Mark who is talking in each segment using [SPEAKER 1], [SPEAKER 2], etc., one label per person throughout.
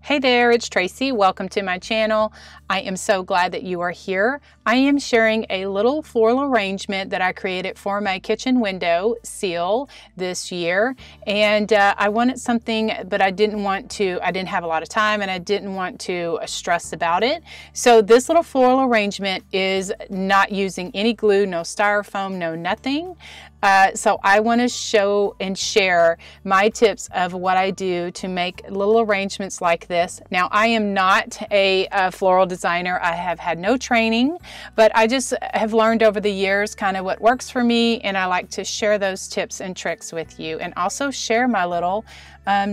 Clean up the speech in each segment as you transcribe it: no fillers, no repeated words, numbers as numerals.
[SPEAKER 1] Hey there, it's Tracy. Welcome to my channel. I am so glad that you are here. I am sharing a little floral arrangement that I created for my kitchen window seal this year. And I wanted something, but I didn't have a lot of time and I didn't want to stress about it. So this little floral arrangement is not using any glue, no styrofoam, no nothing. So I want to show and share my tips of what I do to make little arrangements like this. Now, I am not a floral designer. I have had no training, but I just have learned over the years kind of what works for me, and I like to share those tips and tricks with you and also share my little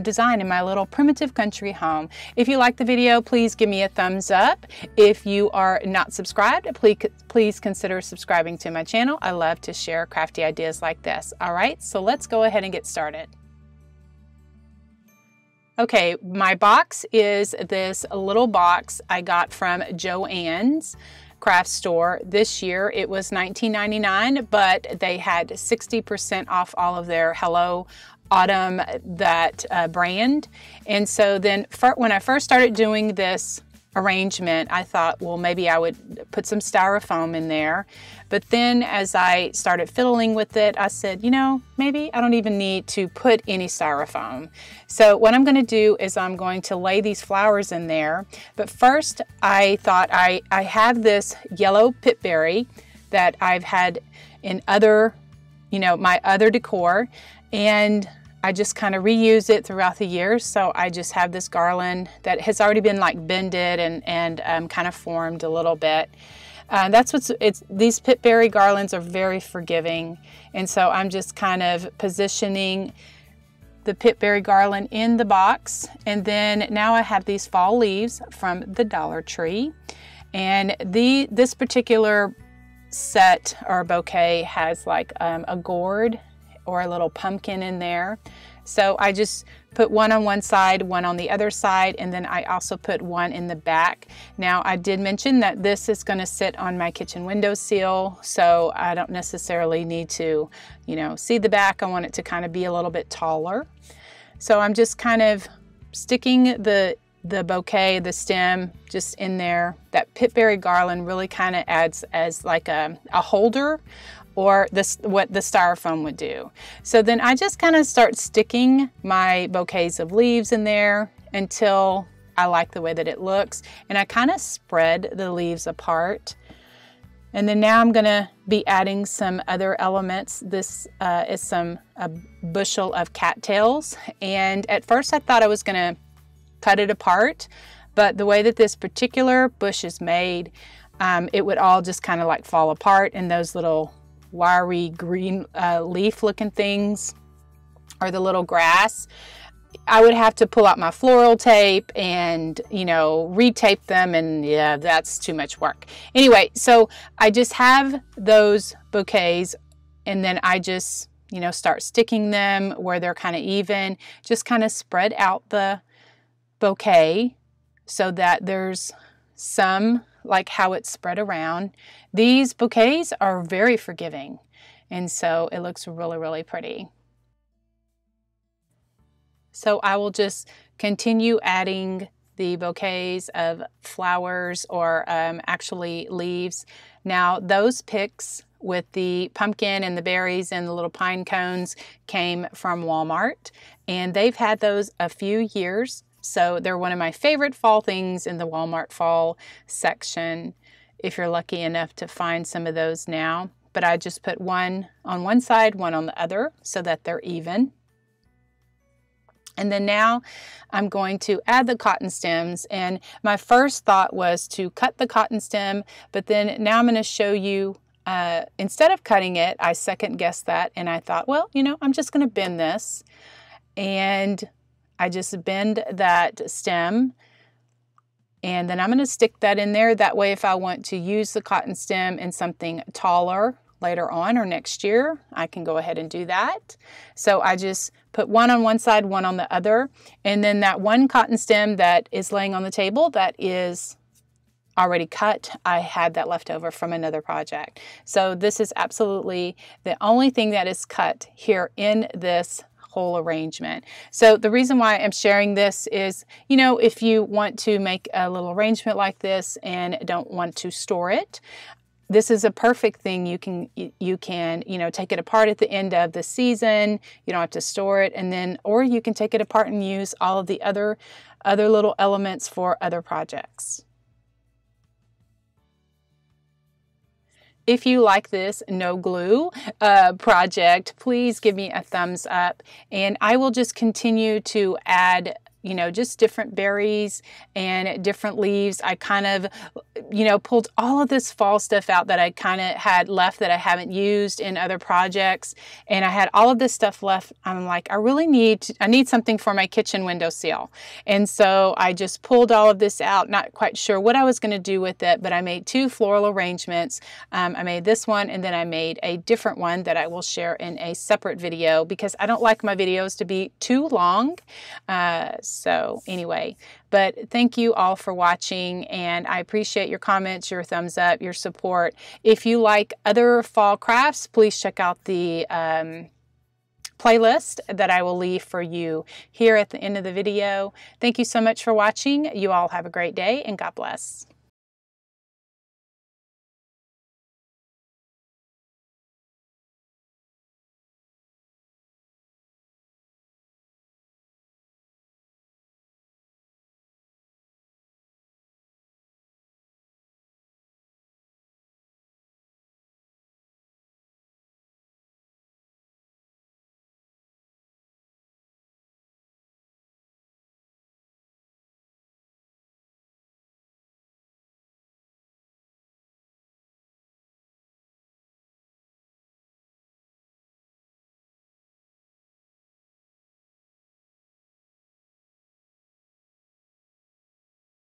[SPEAKER 1] design in my little primitive country home. If you like the video, please give me a thumbs up. If you are not subscribed, please consider subscribing to my channel. I love to share crafty ideas like this. All right, so let's go ahead and get started. Okay, my box is this little box I got from Joann's craft store. This year it was $19.99, but they had 60% off all of their Hello Autumn brand. And so then when I first started doing this arrangement, I thought, well, maybe I would put some styrofoam in there. But then as I started fiddling with it, I said, you know, maybe I don't even need to put any styrofoam. So what I'm going to do is I'm going to lay these flowers in there. But first, I thought I have this yellow pitberry that I've had in other, my other decor, and I just kind of reuse it throughout the years. So I just have this garland that has already been like bended and kind of formed a little bit. These pitberry garlands are very forgiving. And so I'm just kind of positioning the pitberry garland in the box. And then now I have these fall leaves from the Dollar Tree. And this particular set or bouquet has like a gourd or a little pumpkin in there. So I just put one on one side, one on the other side, and then I also put one in the back. Now, I did mention that this is going to sit on my kitchen window sill, so I don't necessarily need to, see the back. I want it to kind of be a little bit taller. So I'm just kind of sticking the bouquet, the stem, just in there. That pitberry garland really kind of adds as like a holder, or what the styrofoam would do. So then I just kind of start sticking my bouquets of leaves in there until I like the way that it looks. And I kind of spread the leaves apart. And then now I'm gonna be adding some other elements. This is a bushel of cattails. And at first I thought I was gonna cut it apart, but the way that this particular bush is made, it would all just kind of like fall apart, and those little wiry green leaf looking things, or the little grass, I would have to pull out my floral tape and retape them, and yeah, that's too much work. Anyway, so I just have those bouquets, and then I just start sticking them where they're kind of even, just kind of spread out the bouquet so that there's some like how it's spread around. These bouquets are very forgiving, and so it looks really, really pretty. So I will just continue adding the bouquets of flowers, or actually leaves. Now, those picks with the pumpkin and the berries and the little pine cones came from Walmart, and they've had those a few years. So they're one of my favorite fall things in the Walmart fall section, if you're lucky enough to find some of those now. But I just put one on one side, one on the other, so that they're even. And then now I'm going to add the cotton stems. And my first thought was to cut the cotton stem, but then now I'm going to show you, instead of cutting it, I second guessed that, and I thought, well, I'm just going to bend this. And I just bend that stem, and then I'm going to stick that in there. That way, if I want to use the cotton stem in something taller later on or next year, I can go ahead and do that. So I just put one on one side, one on the other, and then that one cotton stem that is laying on the table that is already cut, I had that left over from another project. So this is absolutely the only thing that is cut here in this whole arrangement. So the reason why I'm sharing this is, you know, if you want to make a little arrangement like this and don't want to store it, this is a perfect thing. You can, you know, take it apart at the end of the season. You don't have to store it, and then, or you can take it apart and use all of the other little elements for other projects. If you like this no glue project, please give me a thumbs up, and I will just continue to add, you know, just different berries and different leaves. I kind of, you know, pulled all of this fall stuff out that I kind of had left that I haven't used in other projects. And I had all of this stuff left. I'm like, I need something for my kitchen windowsill. And so I just pulled all of this out, not quite sure what I was going to do with it, but I made 2 floral arrangements. I made this one, and then I made a different one that I will share in a separate video because I don't like my videos to be too long. So anyway, but thank you all for watching, and I appreciate your comments, your thumbs up, your support. If you like other fall crafts, please check out the playlist that I will leave for you here at the end of the video. Thank you so much for watching. You all have a great day, and God bless.